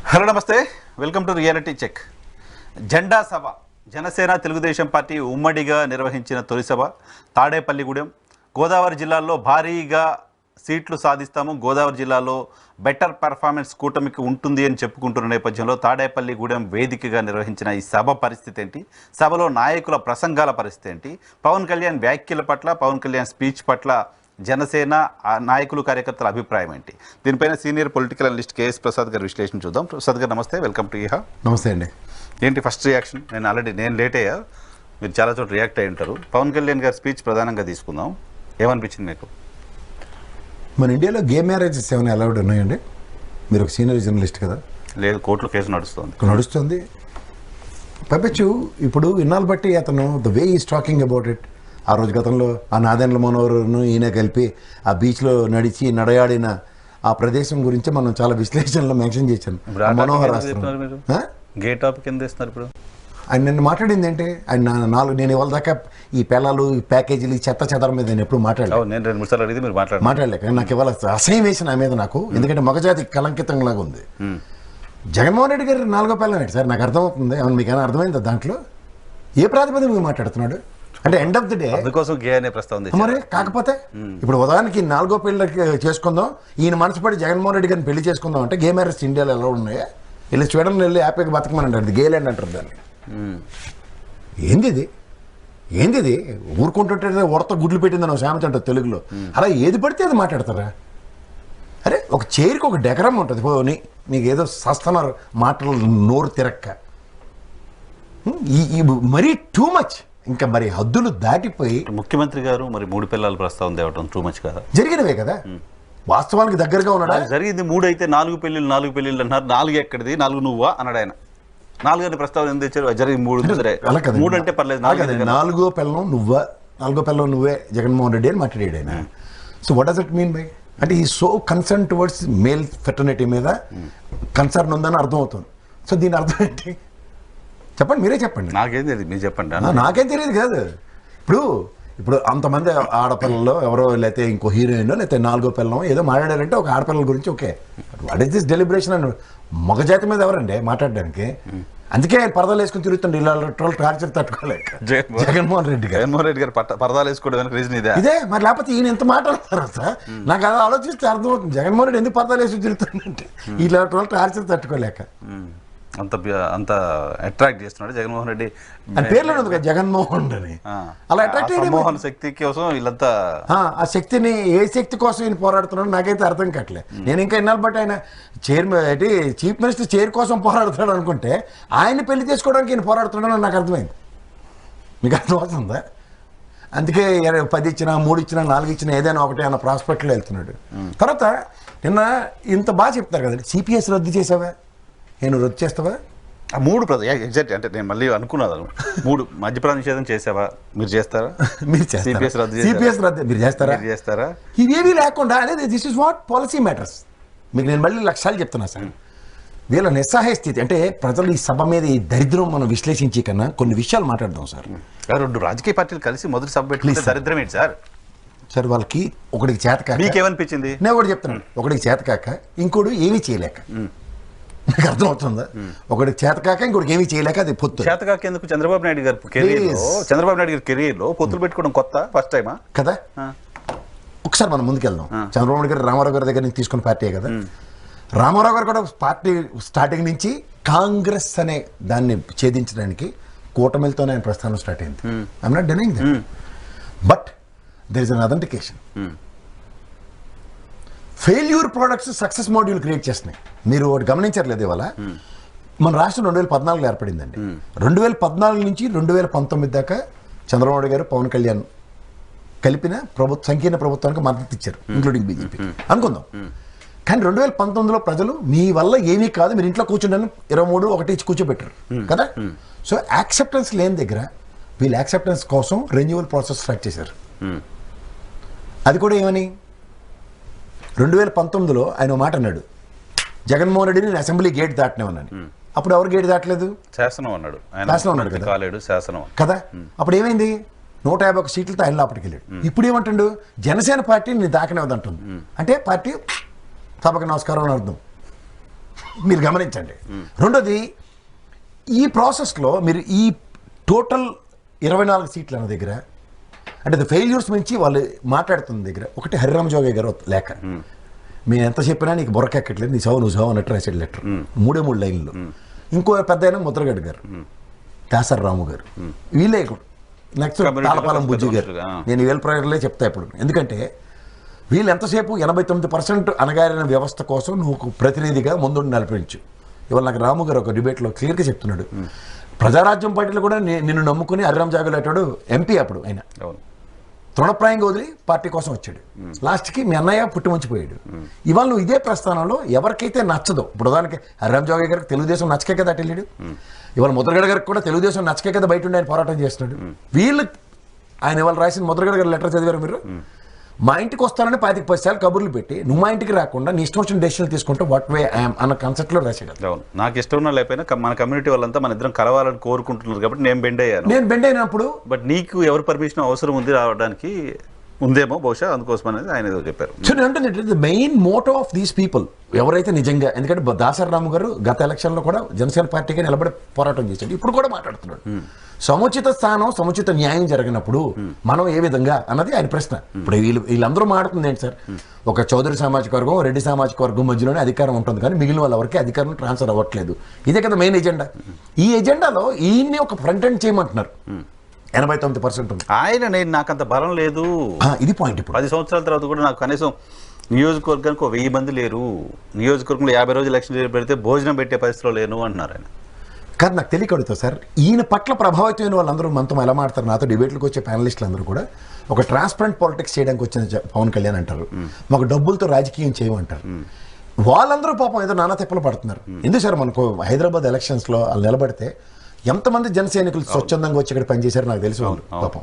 Hello నమస్తే, welcome to reality check. జెండా సభ Janasena Telugu Desam party ఉమ్మడిగా నిర్వహించిన తొలి సభ తాడేపల్లిగూడెం. గోదావరి జిల్లాలో భారీగా సీట్లు సాధిస్తాము, గోదావరి జిల్లాలో బెటర్ పెర్ఫార్మెన్స్ కూటమికి ఉంటుంది అని చెప్పుకుంటున్న నేపథ్యంలో తాడేపల్లిగూడెం వేదికగా నిర్వహించిన ఈ సభ పరిస్థితి ఏంటి, సభలో నాయకుల ప్రసంగాల పరిస్థితి ఏంటి, పవన్ కళ్యాణ్ వ్యాఖ్యల పట్ల, పవన్ కళ్యాణ్ స్పీచ్ పట్ల జనసేన నాయకులు కార్యకర్తల అభిప్రాయం ఏంటి, దీనిపైన senior political analyst KS Prasad గారి విశ్లేషణ చూద్దాం. ప్రసాద్ గారు నమస్తే, వెల్కమ్ టు ఇహా. నమస్తే అండి. ఏంటి ఫస్ట్ రియాక్షన్? నేను లేట్ అయ్యా, మీరు చాలా చోట్ల రియాక్ట్ అయ్యి ఉంటారు. పవన్ కళ్యాణ్ గారి స్పీచ్ ప్రధానంగా తీసుకుందాం, ఏమనిపించింది మీకు? మన ఇండియాలో గే మ్యారేజెస్ ఏమైనా అలౌడ్ ఉన్నాయండి? మీరు ఒక సీనియర్ జర్నలిస్ట్ కదా. లేదు, కోర్టులో కేసు నడుస్తుంది. నడుస్తుంది పంపించు. ఇప్పుడు ఇన్నాళ్ళు బట్టి అతను the way is talking about it. ఆ రోజు గతంలో ఆ నాదెండ్ల మనోహర్ను ఈయన కలిపి ఆ బీచ్లో నడయాడిన ఆ ప్రదేశం గురించి మనం చాలా విశ్లేషణలో మెన్షన్ చేశాను. మనోహర్ గే టాపిక్ కింద ఇస్తున్నారు ఇప్పుడు. ఆయన నిన్న మాట్లాడింది ఏంటి? ఆయన నేను ఇవాళ దాకా ఈ పిల్లలు ఈ ప్యాకేజీలు ఈ చెత్త చెదరం మీద నేను ఎప్పుడు మాట్లాడలేక నాకు ఇవాళ అసహ్యం వేసిన ఆ మీద నాకు. ఎందుకంటే మగజాతి కలంకితంలాగా ఉంది. జగన్మోహన్ రెడ్డి గారు 4వ పిల్లం ఏంటి సార్? నాకు అర్థమవుతుంది. అవును, మీకు ఏమైనా అర్థమైందా? దాంట్లో ఏ ప్రాతిపదిక మాట్లాడుతున్నాడు అంటే ఎండ్ ఆఫ్ ది డే అందుకోసం గే అనే ప్రస్తావన మరి. కాకపోతే ఇప్పుడు ఉదాహరణకి 4వ పెళ్ళకి చేసుకుందాం, ఈయన మనసుపడి జగన్మోహన్ రెడ్డి గారిని పెళ్లి చేసుకుందాం అంటే గే మ్యారేజ్ ఇండియాలో ఎలా ఉన్నాయా? వెళ్ళి స్వీడన్ వెళ్ళి హ్యాపీగా బతకమని అంటారు. గేలాండ్ అంటారు దాన్ని. ఏంది ఇది? ఊరుకుంటుంటే ఉడత గుడ్లు పెట్టిందని సామెత అంటారు తెలుగులో. అలా ఏది పడితే అది మాట్లాడతారా? అరే, ఒక చైర్కి ఒక డెకరం ఉంటుంది. పోనీ మీకు ఏదో సస్తున్నారు మాటలు నోరు తిరక్క. ఈ మరీ టూ మచ్, ఇంకా మరి హద్దులు దాటిపోయి. ముఖ్యమంత్రి గారు మరి 3 పిల్లల ప్రస్తావన తేవటం టూ మచ్ కదా? జరిగినవే కదా, వాస్తవానికి దగ్గరగా ఉన్నాడా? జరిగింది 3 అయితే 4 పెళ్ళిళ్ళు అన్నారు. 4 ఎక్కడిది? 4 నువ్వా అన్నాడు ఆయన. 4 అని ప్రస్తావన ఎందుకు తెచ్చారు? జరిగి 3 అంటే పర్లేదు. 4వ పిల్లం నువ్వా, 4వ పిల్లం నువ్వే జగన్మోహన్ రెడ్డి అని మాట్లాడాడు ఆయన. So what does it mean by? అంటే ఈ so concern towards male fraternity మీద కన్సర్న్ ఉందని అర్థం అవుతుంది. సో దీని అర్థం ఏంటి చెప్పండి, మీరే చెప్పండి. నాకేం తెలియదు, మీరు చెప్పండి. నాకేం తెలియదు కాదు. ఇప్పుడు అంతమంది ఆడపిల్లలు ఎవరో, లేకపోతే ఇంకో హీరోయిన్, లేకపోతే 4వ పిల్లం ఏదో మాట్లాడారంటే ఒక ఆడపిల్లల గురించి okay. What is this deliberation? అని మగజాతి మీద ఎవరండి మాట్లాడడానికి? అందుకే ఆయన పరదాలు వేసుకుని తిరుగుతుండే ఇలా టార్చర్ తట్టుకోలేక జగన్మోహన్ రెడ్డి గారు పరదాలు వేసుకోవడం రీజన్ ఇదే. మరి లేకపోతే ఈయన ఎంత మాట్లాడతారు సార్? నాకు అది ఆలోచిస్తే అర్థమవుతుంది. జగన్మోహన్ రెడ్డి ఎందుకు పరదాలు వేసుకుని తిరుగుతుందంటే ఇలా టార్చర్ తట్టుకోలేక అంత అట్రాక్ట్ చేస్తున్నాడు జగన్మోహన్ రెడ్డి. అని పేర్లో ఉంది కదా జగన్మోహన్ అని. అలా అట్రాక్ట్ జగన్మోహన్ శక్తి కోసం వీళ్ళంతా ఆ శక్తిని ఏ శక్తి కోసం ఈయన పోరాడుతున్నాడు నాకైతే అర్థం కావట్లేదు. నేను ఇంకా ఇన్నాళ్ళు బట్టి ఆయన చీఫ్ మినిస్టర్ చైర్ కోసం పోరాడుతున్నాడు అనుకుంటే ఆయన్ని పెళ్లి చేసుకోవడానికి ఈయన పోరాడుతున్నాడు నాకు అర్థమైంది. మీకు అర్థమవుతుందా? అందుకే 10 ఇచ్చినా 3 ఇచ్చినా 4 ఇచ్చినా ఏదైనా ఒకటి అన్న ప్రాస్పెక్ట్లో వెళ్తున్నాడు. తర్వాత నిన్న ఇంత బాగా చెప్తారు కదండి, సిపిఎస్ రద్దు చేసావా, నేను రద్దు చేస్తావా? 3 ఎగ్జాక్ట్ అంటే నేను మళ్ళీ అనుకున్నాను 3 మద్యపాన నిషేధం చేసావా, మీరు చేస్తారా? మీరు సిపిఎస్ రద్దు మీరు చేస్తారా? ఇవేమీ లేకుండా అనేది this is what policy matters. మీకు నేను మళ్ళీ లక్ష్యాలు చెప్తున్నా సార్. వీళ్ళ నిస్సహాయ స్థితి అంటే ప్రజలు ఈ సభ మీద ఈ దరిద్రం మనం విశ్లేషించే కన్నా కొన్ని విషయాలు మాట్లాడదాం సార్. 2 రాజకీయ పార్టీలు కలిసి మొదటి సభ పెట్టుకుంటే దరిద్రం ఏంటి సార్? సార్ వాళ్ళకి ఒకటికి చేతకాక, మీకేమనిపించింది? నేను ఒకటి చెప్తున్నాను, ఒకటికి చేతకాక ఇంకోటి ఏమీ చేయలేక. నాకు అర్థమవుతుందా? ఒకటి చేతకాక ఇంకోటి ఏమీ చేయలేక అది పొత్తు. చేతకాక ఎందుకు? చంద్రబాబు నాయుడు గారి కెరీర్ లో పొత్తులు పెట్టుకోవడం కొత్త, ఫస్ట్ టైమా కదా? ఒకసారి మనం ముందుకెళ్దాం. చంద్రబాబు నాయుడు గారు రామారావు గారి దగ్గర నుంచి తీసుకున్న పార్టీ కదా. రామారావు గారు కూడా పార్టీ స్టార్టింగ్ నుంచి కాంగ్రెస్ అనే దాన్ని ఛేదించడానికి కూటమిలతోనే ఆయన ప్రస్థానం స్టార్ట్ అయింది. I'm not denying that, but there is an authentication. Failure products success module create చేస్తున్నాయి. మీరు ఒకటి గమనించట్లేదు, ఇవాళ మన రాష్ట్రం 2014లో ఏర్పడిందండి. 2014 నుంచి 2019 దాకా చంద్రబాబు నాయుడు గారు పవన్ కళ్యాణ్ కలిపిన సంకీర్ణ ప్రభుత్వానికి మద్దతు ఇచ్చారు, ఇంక్లూడింగ్ బీజేపీ అనుకుందాం. కానీ 2019లో ప్రజలు మీ వల్ల ఏమీ కాదు, మీరు ఇంట్లో కూర్చుంటాను 23 ఇచ్చి కూర్చోబెట్టారు కదా. సో యాక్సెప్టెన్స్ లేని దగ్గర వీళ్ళు యాక్సెప్టెన్స్ కోసం రెన్యువల్ ప్రాసెస్ స్టార్ట్ చేశారు. అది కూడా ఏమని 2019లో ఆయన మాట అన్నాడు, జగన్మోహన్ రెడ్డిని నేను అసెంబ్లీ గేట్ దాటినామన్నాను. అప్పుడు ఎవరు గేట్ దాటలేదు? శాసనం అన్నాడు కదా. అప్పుడు ఏమైంది? 151 సీట్లతో ఆయన లోపలికి వెళ్ళాడు. ఇప్పుడు ఏమంటాడు? జనసేన పార్టీ నేను దాకనేవద్దంటుంది. అంటే పార్టీ సభకు నమస్కారం అని అర్థం. మీరు గమనించండి. రెండోది, ఈ ప్రాసెస్లో మీరు ఈ టోటల్ 24 సీట్లు అన్న దగ్గర అంటే ద ఫెయిల్యూర్స్ నుంచి వాళ్ళు మాట్లాడుతున్న దగ్గర ఒకటి హరిరామ జోగయ్య గారు లేఖ, మేము ఎంత చెప్పినా నీకు బొరకెక్కట్లేదు, నీ నువ్వు సావు అన్నట్టు రాసాడు లెటర్, 3 లైన్లు. ఇంకో పెద్ద అయినా ముద్రగడ్డ గారు, దాసర్ రాము గారు, వీళ్ళే నెక్స్ట్ తాళపాలెం బుజ్జి గారు. నేను వీళ్ళ ప్రయోగాలే చెప్తా ఇప్పుడు. ఎందుకంటే వీళ్ళు ఎంతసేపు 89% అణగారిన వ్యవస్థ కోసం నువ్వు ప్రతినిధిగా ముందుండి నడిపించు. ఇవాళ నాకు రాము గారు ఒక డిబేట్లో క్లియర్గా చెప్తున్నాడు, ప్రజారాజ్యం పార్టీలో కూడా నిన్ను నమ్ముకుని హరిరామ్ జాగలేటాడు ఎంపీ అప్పుడు ఆయన తృణప్రాయంగా వదిలి పార్టీ కోసం వచ్చాడు. లాస్ట్కి మీ అన్నయ్య పుట్టిమంచిపోయాడు. ఇవాళ నువ్వు ఇదే ప్రస్థానంలో ఎవరికైతే నచ్చదో, ఇప్పుడు ఉదాహరణకి హరిరామ్ జోగయ్య గారికి తెలుగుదేశం నచ్చకే కదా అటు వెళ్ళాడు. ఇవాళ ముద్రగడ గారికి కూడా తెలుగుదేశం నచ్చకే కదా బయట ఉండి ఆయన పోరాటం చేస్తున్నాడు. వీళ్ళు ఆయన ఇవాళ రాసిన ముద్రగడ గారు లెటర్ చదివారు మీరు? మా ఇంటికి వస్తానని 25-10 సార్లు కబుర్లు పెట్టి నువ్వు మా ఇంటికి రాకుండా నీ ఇష్టం వచ్చిన డెసిషన్ తీసుకుంటే వాట్ వే ఐఎమ్ అన్న కాన్సెప్ట్లో రాశాడు. అవును, నాకు ఇష్టం ఉన్న లేకపోయినా మన కమ్యూనిటీ వాళ్ళంతా మన ఇద్దరం కలవాలని కోరుకుంటున్నారు కాబట్టి నేను బెండ్ అయ్యాను. నేను బెండ్ అయినప్పుడు బట్ నీకు ఎవరి పర్మిషన్ అవసరం ఉంది రావడానికి ఉందేమో బహుశా, అందుకోసం అనేది ఆయన ఏదో చెప్పారు. సో నేను అంటే the main motto of these people ఎవరైతే నిజంగా, ఎందుకంటే దాసరి రాము గారు గత ఎలక్షన్లో కూడా జనసేన పార్టీకి నిలబడి పోరాటం చేశాడు, ఇప్పుడు కూడా మాట్లాడుతున్నాడు. సముచిత స్థానం సముచిత న్యాయం జరిగినప్పుడు మనం ఏ విధంగా అన్నది ఆయన ప్రశ్న. ఇప్పుడు వీళ్ళందరూ మాట్లాడుతుంది ఏంటి సార్, ఒక చౌదరి సామాజిక వర్గం రెడ్డి సామాజిక వర్గం మధ్యలోనే అధికారం ఉంటుంది, కానీ మిగిలిన వాళ్ళ వరకే అధికారం ట్రాన్స్ఫర్ అవ్వట్లేదు. ఇదే కదా మెయిన్ ఎజెండా. ఈ ఎజెండాలో ఈయన్ని ఒక ఫ్రంట్ ఎండ్ చేయమంటున్నారు. 89% ఉంది. ఆయన నాకు అంత బలం లేదు, ఇది పాయింట్. ఇప్పుడు 10 సంవత్సరాల తర్వాత కూడా నాకు కనీసం నియోజకవర్గానికి 1000 మంది లేరు, నియోజకవర్గంలో 50 రోజులు ఎలక్షన్ పెడితే భోజనం పెట్టే పరిస్థితిలో లేను అంటున్నారు ఆయన. కాదు, నాకు తెలియకడుగుతా సార్, ఈయన పట్ల ప్రభావితమైన వాళ్ళందరూ మనతో ఎలా మాట్లాడతారు, నాతో డిబేట్లకు వచ్చే ప్యానలిస్టులు అందరూ కూడా ఒక ట్రాన్స్పరెంట్ పాలిటిక్స్ చేయడానికి వచ్చిన పవన్ కళ్యాణ్ అంటారు, మాకు డబ్బులతో రాజకీయం చేయమంటారు. వాళ్ళందరూ పాపం ఏదో నానా తిప్పలు పడుతున్నారు. ఎందుకు సార్, మనకు హైదరాబాద్ ఎలక్షన్స్లో వాళ్ళు నిలబడితే ఎంతమంది జన సైనికులు స్వచ్ఛందంగా వచ్చి ఇక్కడ పనిచేశారు నాకు తెలుసు పాపం.